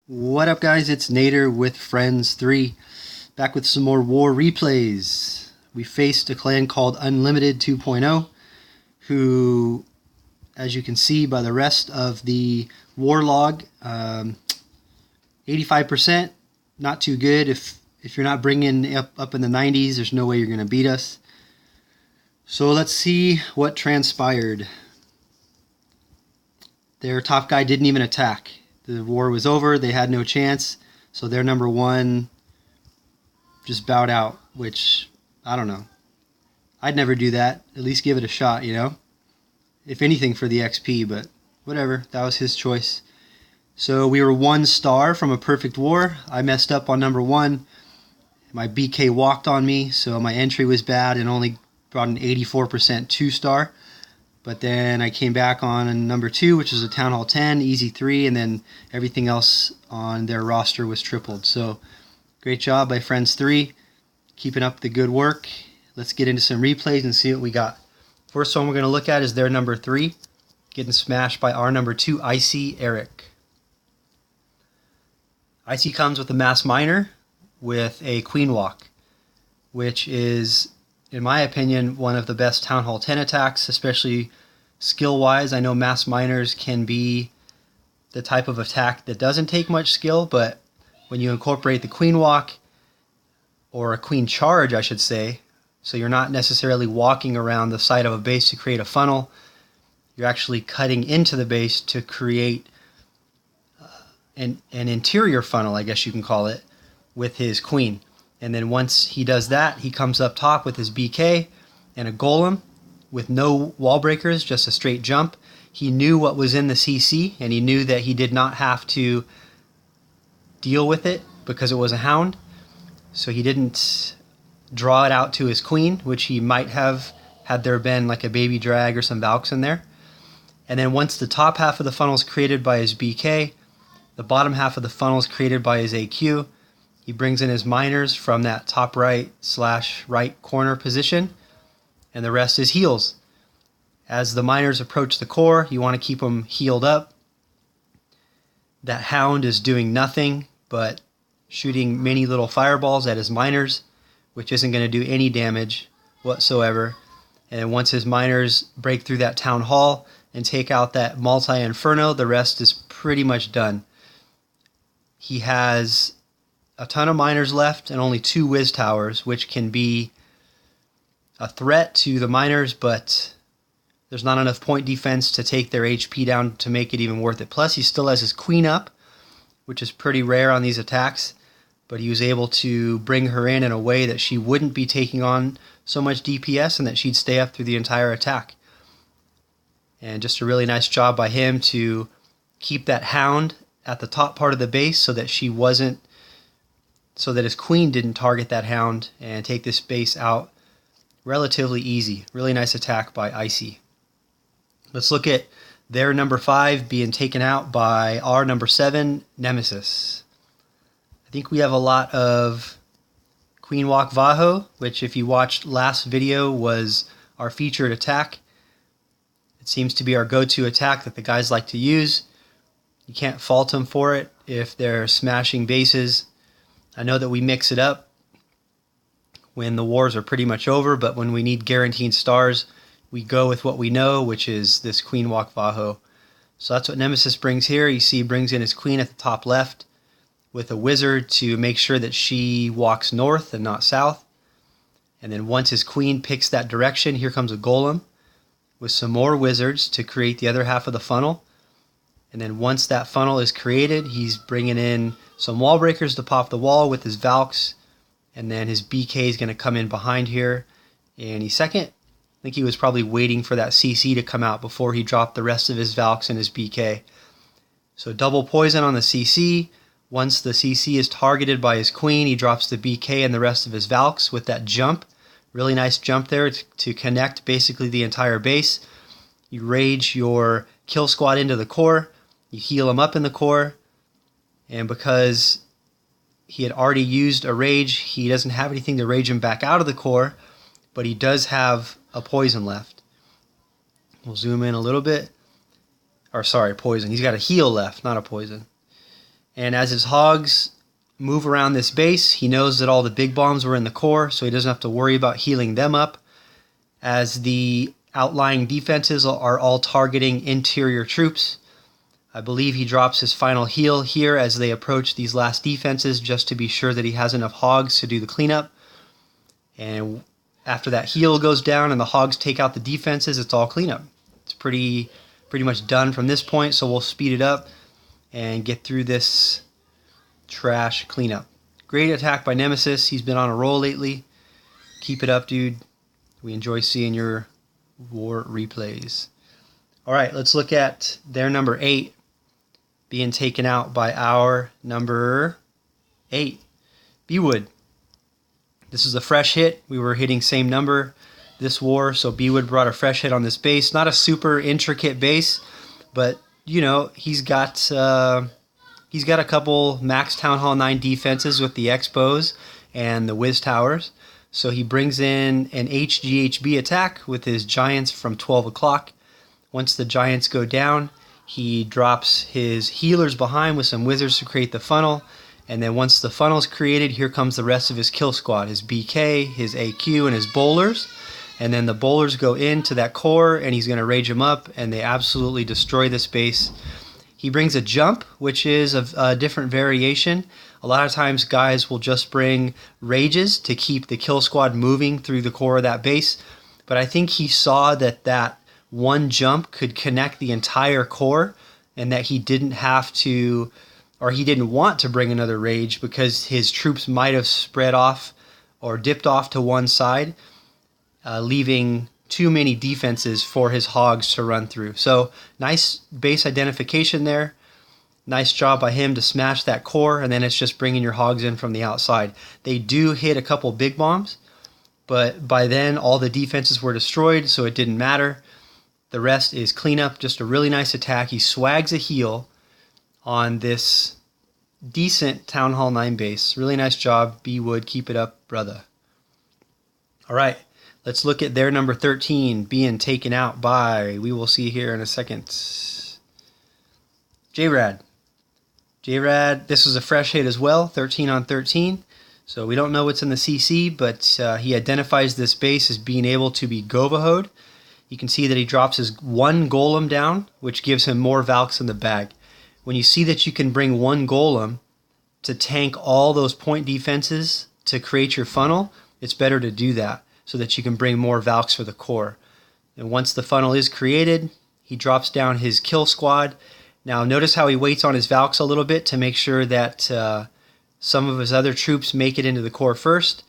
What up, guys? It's Nader with Friends 3, back with some more war replays. We faced a clan called Unlimited 2.0, who, as you can see by the rest of the war log, 85%, not too good. If you're not bringing up in the 90s, there's no way you're going to beat us. So let's see what transpired. Their top guy didn't even attack. The war was over. They had no chance. So their number one just bowed out, which, I don't know. I'd never do that. At least give it a shot, you know? If anything for the XP, but whatever. That was his choice. So we were 1 star from a perfect war. I messed up on number 1. My BK walked on me, so my entry was bad and only brought an 84% 2 star. But then I came back on number 2, which was a Town Hall 10, easy 3, and then everything else on their roster was tripled. So great job by Friends 3, keeping up the good work. Let's get into some replays and see what we got. First one we're going to look at is their number 3, getting smashed by our number 2, Icy Eric. Icy comes with a Mass Miner with a Queen Walk, which is, in my opinion, one of the best Town Hall 10 attacks, especially skill-wise. I know Mass Miners can be the type of attack that doesn't take much skill, but when you incorporate the Queen Walk, or a Queen Charge, I should say, so you're not necessarily walking around the side of a base to create a funnel, you're actually cutting into the base to create an interior funnel, I guess you can call it, with his Queen. And then once he does that, he comes up top with his BK and a Golem with no wall breakers, just a straight jump. He knew what was in the CC, and he knew that he did not have to deal with it because it was a Hound. So he didn't draw it out to his Queen, which he might have had there been like a Baby Drag or some Valks in there. And then once the top half of the funnel is created by his BK, the bottom half of the funnel is created by his AQ. He brings in his miners from that top right/right corner position, and the rest is heals. As the miners approach the core, you want to keep them healed up. That Hound is doing nothing but shooting many little fireballs at his miners, which isn't going to do any damage whatsoever. And then once his miners break through that Town Hall and take out that multi-inferno, the rest is pretty much done. He has a ton of miners left and only 2 whiz towers, which can be a threat to the miners, but there's not enough point defense to take their HP down to make it even worth it. Plus, he still has his Queen up, which is pretty rare on these attacks, but he was able to bring her in a way that she wouldn't be taking on so much DPS and that she'd stay up through the entire attack. And just a really nice job by him to keep that Hound at the top part of the base so that his Queen didn't target that Hound and take this base out relatively easy. Really nice attack by Icy. Let's look at their number 5 being taken out by our number 7, Nemesis. I think we have a lot of Queen Walk Vaho, which if you watched last video was our featured attack. It seems to be our go-to attack that the guys like to use. You can't fault them for it if they're smashing bases. I know that we mix it up when the wars are pretty much over, but when we need guaranteed stars, we go with what we know, which is this Queen Walk Vaho. So that's what Nemesis brings here. You see he brings in his Queen at the top left with a wizard to make sure that she walks north and not south. And then once his Queen picks that direction, here comes a Golem with some more wizards to create the other half of the funnel. And then once that funnel is created, he's bringing in some wall breakers to pop the wall with his Valks. And then his BK is going to come in behind here any second. I think he was probably waiting for that CC to come out before he dropped the rest of his Valks and his BK. So double poison on the CC. Once the CC is targeted by his Queen, he drops the BK and the rest of his Valks with that jump. Really nice jump there to connect basically the entire base. You rage your kill squad into the core. You heal him up in the core. And because he had already used a rage, he doesn't have anything to rage him back out of the core, but he does have a poison left. We'll zoom in a little bit. Or sorry, poison. He's got a heal left, not a poison. And as his hogs move around this base, he knows that all the big bombs were in the core, so he doesn't have to worry about healing them up, as the outlying defenses are all targeting interior troops. I believe he drops his final heal here as they approach these last defenses, just to be sure that he has enough hogs to do the cleanup. And after that heal goes down and the hogs take out the defenses, it's all cleanup. It's pretty much done from this point, so we'll speed it up and get through this trash cleanup. Great attack by Nemesis. He's been on a roll lately. Keep it up, dude. We enjoy seeing your war replays. All right, let's look at their number 8 being taken out by our number 8, B-Wood. This is a fresh hit. We were hitting same number this war, so B-Wood brought a fresh hit on this base. Not a super intricate base, but you know, he's got a couple max Town Hall 9 defenses with the Expos and the Wiz Towers. So he brings in an HGHB attack with his Giants from 12 o'clock. Once the Giants go down, he drops his healers behind with some wizards to create the funnel. And then once the funnel's created, here comes the rest of his kill squad, his BK, his AQ, and his bowlers. And then the bowlers go into that core, and he's going to rage them up, and they absolutely destroy this base. He brings a jump, which is a different variation. A lot of times guys will just bring rages to keep the kill squad moving through the core of that base. But I think he saw that one jump could connect the entire core, and that he didn't have to, or he didn't want to bring another rage because his troops might have spread off or dipped off to one side, leaving too many defenses for his hogs to run through. So nice base identification there. Nice job by him to smash that core, and then it's just bringing your hogs in from the outside. They do hit a couple big bombs, but by then all the defenses were destroyed, so it didn't matter. The rest is cleanup, just a really nice attack. He swags a heal on this decent Town Hall 9 base. Really nice job, B-Wood. Keep it up, brother. All right, let's look at their number 13 being taken out by, we will see here in a second, J-Rad. J-Rad, this was a fresh hit as well, 13 on 13. So we don't know what's in the CC, but he identifies this base as being able to be Govahoed. You can see that he drops his one golem down, which gives him more Valks in the bag. When you see that you can bring one golem to tank all those point defenses to create your funnel, it's better to do that so that you can bring more Valks for the core. And once the funnel is created, he drops down his kill squad. Now notice how he waits on his Valks a little bit to make sure that some of his other troops make it into the core first.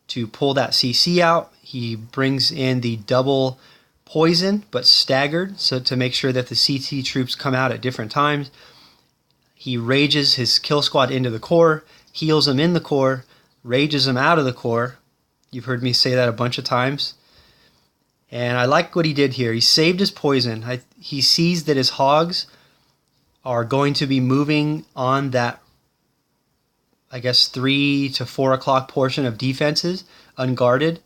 To pull that CC out, he brings in the double poison but staggered, so to make sure that the CT troops come out at different times. He rages his kill squad into the core, heals them in the core, rages them out of the core. You've heard me say that a bunch of times. And I like what he did here. He saved his poison. He sees that his hogs are going to be moving on that, I guess, 3 to 4 o'clock portion of defenses unguarded.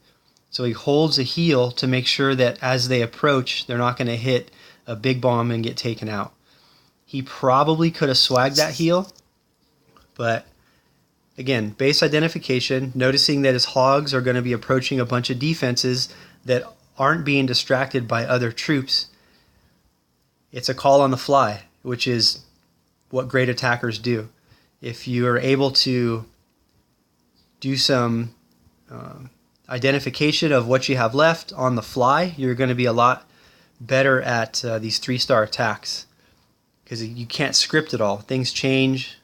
So he holds a heal to make sure that as they approach, they're not going to hit a big bomb and get taken out. He probably could have swagged that heal, but again, base identification, noticing that his hogs are going to be approaching a bunch of defenses that aren't being distracted by other troops. It's a call on the fly, which is what great attackers do. If you are able to do some identification of what you have left on the fly, you're going to be a lot better at these 3-star attacks, because you can't script it all. Things change,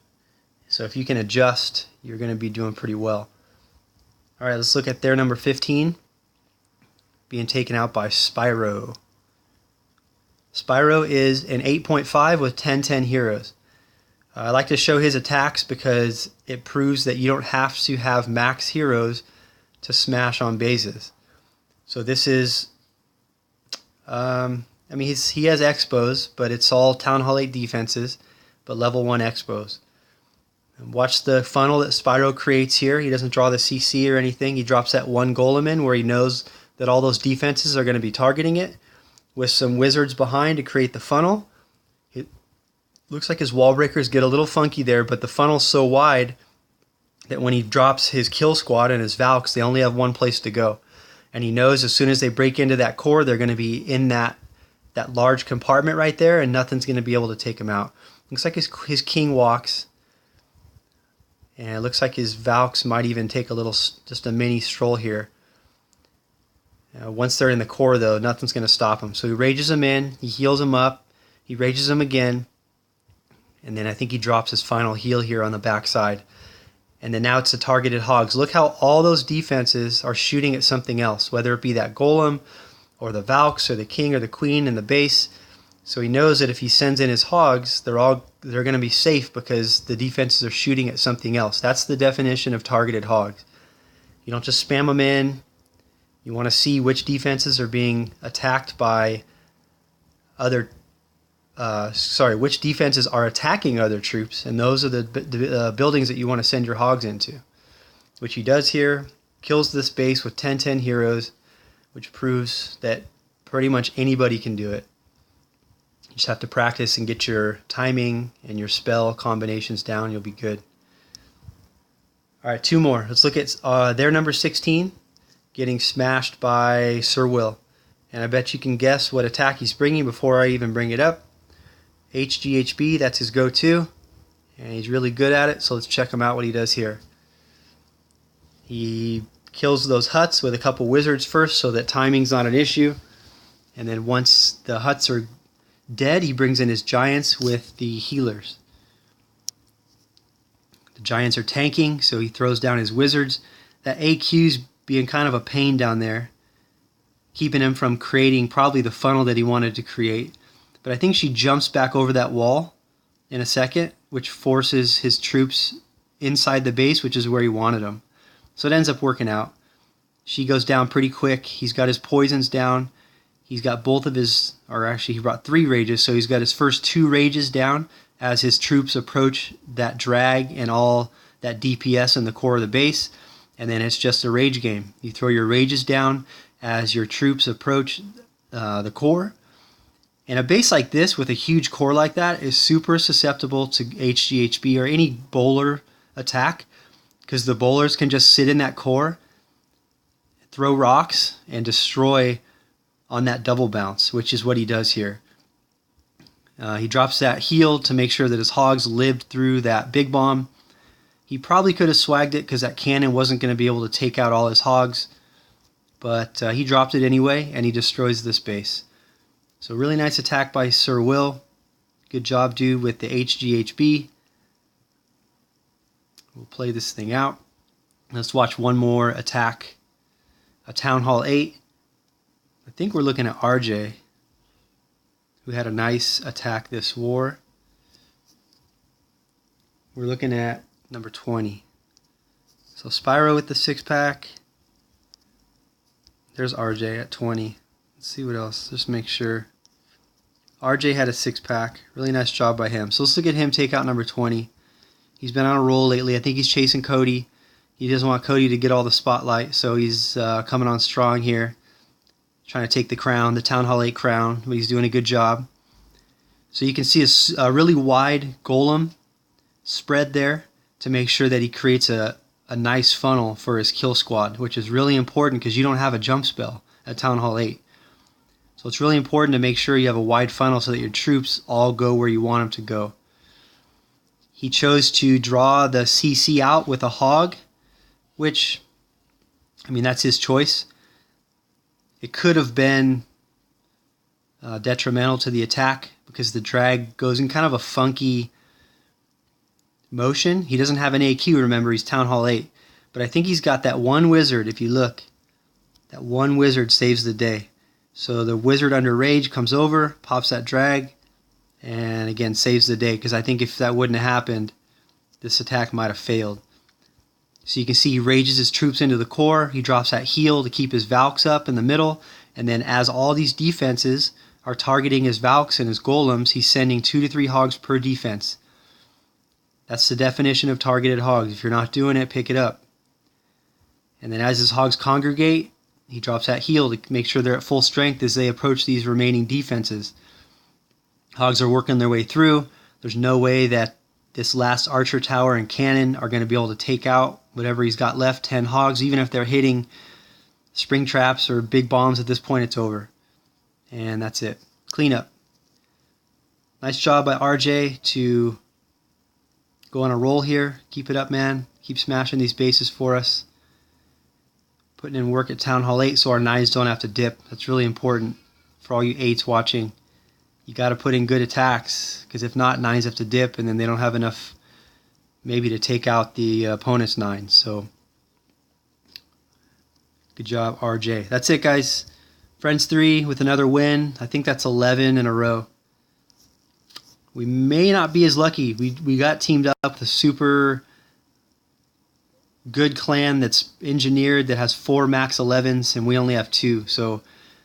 so if you can adjust, you're going to be doing pretty well. All right, let's look at their number 15 being taken out by Spyro. Spyro is an 8.5 with 10/10 heroes. I like to show his attacks because it proves that you don't have to have max heroes to smash on bases. So this is, he has Expos, but it's all Town Hall 8 defenses, but level 1 Expos. And watch the funnel that Spyro creates here. He doesn't draw the CC or anything. He drops that one golem in where he knows that all those defenses are going to be targeting it, with some wizards behind to create the funnel. Looks like his wall breakers get a little funky there, but the funnel's so wide that when he drops his kill squad and his Valks, they only have one place to go. And he knows as soon as they break into that core, they're going to be in that large compartment right there, and nothing's going to be able to take him out. Looks like his king walks, and it looks like his Valks might even take just a mini stroll here. Once they're in the core, though, nothing's going to stop him. So he rages him in, he heals him up, he rages him again, and then I think he drops his final heal here on the backside. And then now it's the targeted hogs. Look how all those defenses are shooting at something else, whether it be that golem or the Valks or the king or the queen in the base. So he knows that if he sends in his hogs, they're going to be safe because the defenses are shooting at something else. That's the definition of targeted hogs. You don't just spam them in. You want to see which defenses are being attacked by which defenses are attacking other troops, and those are the buildings that you want to send your hogs into. Which he does here, kills this base with 10/10 heroes, which proves that pretty much anybody can do it. You just have to practice and get your timing and your spell combinations down, you'll be good. Alright, 2 more. Let's look at their number 16, getting smashed by Sir Will. And I bet you can guess what attack he's bringing before I even bring it up. HGHB, that's his go-to, and he's really good at it, so let's check him out what he does here. He kills those huts with a couple wizards first so that timing's not an issue, and then once the huts are dead, he brings in his giants with the healers. The giants are tanking, so he throws down his wizards. That AQ's being kind of a pain down there, keeping him from creating probably the funnel that he wanted to create. But I think she jumps back over that wall in a second, which forces his troops inside the base, which is where he wanted them. So it ends up working out. She goes down pretty quick. He's got his poisons down. He's got both of his, or actually he brought 3 rages, so he's got his first 2 rages down as his troops approach that drag and all that DPS in the core of the base. And then it's just a rage game. You throw your rages down as your troops approach the core. And a base like this with a huge core like that is super susceptible to HGHB or any bowler attack, because the bowlers can just sit in that core, throw rocks, and destroy on that double bounce, which is what he does here. He drops that heal to make sure that his hogs lived through that big bomb. He probably could have swagged it because that cannon wasn't going to be able to take out all his hogs, but he dropped it anyway, and he destroys this base. So really nice attack by Sir Will. Good job, dude, with the HGHB. We'll play this thing out. Let's watch one more attack. A Town Hall 8. I think we're looking at RJ, who had a nice attack this war. We're looking at number 20. So Spyro with the 6-pack. There's RJ at 20. Let's see what else. Just make sure. RJ had a 6-pack. Really nice job by him. So let's look at him take out number 20. He's been on a roll lately. I think he's chasing Cody. He doesn't want Cody to get all the spotlight, so he's coming on strong here. Trying to take the crown, the Town Hall 8 crown, but he's doing a good job. So you can see a really wide golem spread there to make sure that he creates a nice funnel for his kill squad, which is really important because you don't have a jump spell at Town Hall 8. So it's really important to make sure you have a wide funnel so that your troops all go where you want them to go. He chose to draw the CC out with a hog, which, I mean, that's his choice. It could have been detrimental to the attack because the drag goes in kind of a funky motion. He doesn't have an AQ, remember, he's Town Hall 8. But I think he's got that one wizard, if you look. That one wizard saves the day. So the wizard under rage comes over, pops that drag, and again saves the day, because I think if that wouldn't have happened, this attack might have failed. So you can see he rages his troops into the core, he drops that heal to keep his Valks up in the middle, and then as all these defenses are targeting his Valks and his golems, he's sending 2 to 3 hogs per defense. That's the definition of targeted hogs. If you're not doing it, pick it up. And then as his hogs congregate, he drops that heal to make sure they're at full strength as they approach these remaining defenses. Hogs are working their way through. There's no way that this last archer tower and cannon are going to be able to take out whatever he's got left, 10 hogs. Even if they're hitting spring traps or big bombs at this point, it's over. And that's it. Clean up. Nice job by RJ to go on a roll here. Keep it up, man. Keep smashing these bases for us. Putting in work at Town Hall 8 so our 9s don't have to dip. That's really important for all you 8s watching. You got to put in good attacks, because if not, 9s have to dip, and then they don't have enough maybe to take out the opponent's 9s. So good job, RJ. That's it, guys. Friends 3 with another win. I think that's 11 in a row. We may not be as lucky. We got teamed up with a super good clan that's engineered, that has 4 max 11s, and we only have 2. So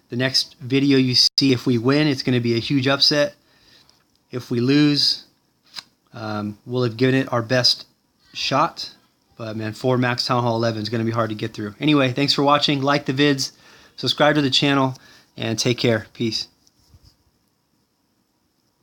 the next video you see, if we win, it's going to be a huge upset. If we lose, we'll have given it our best shot. But man, 4 max Town Hall 11 is going to be hard to get through. Anyway, thanks for watching. Like the vids, subscribe to the channel, and take care. Peace.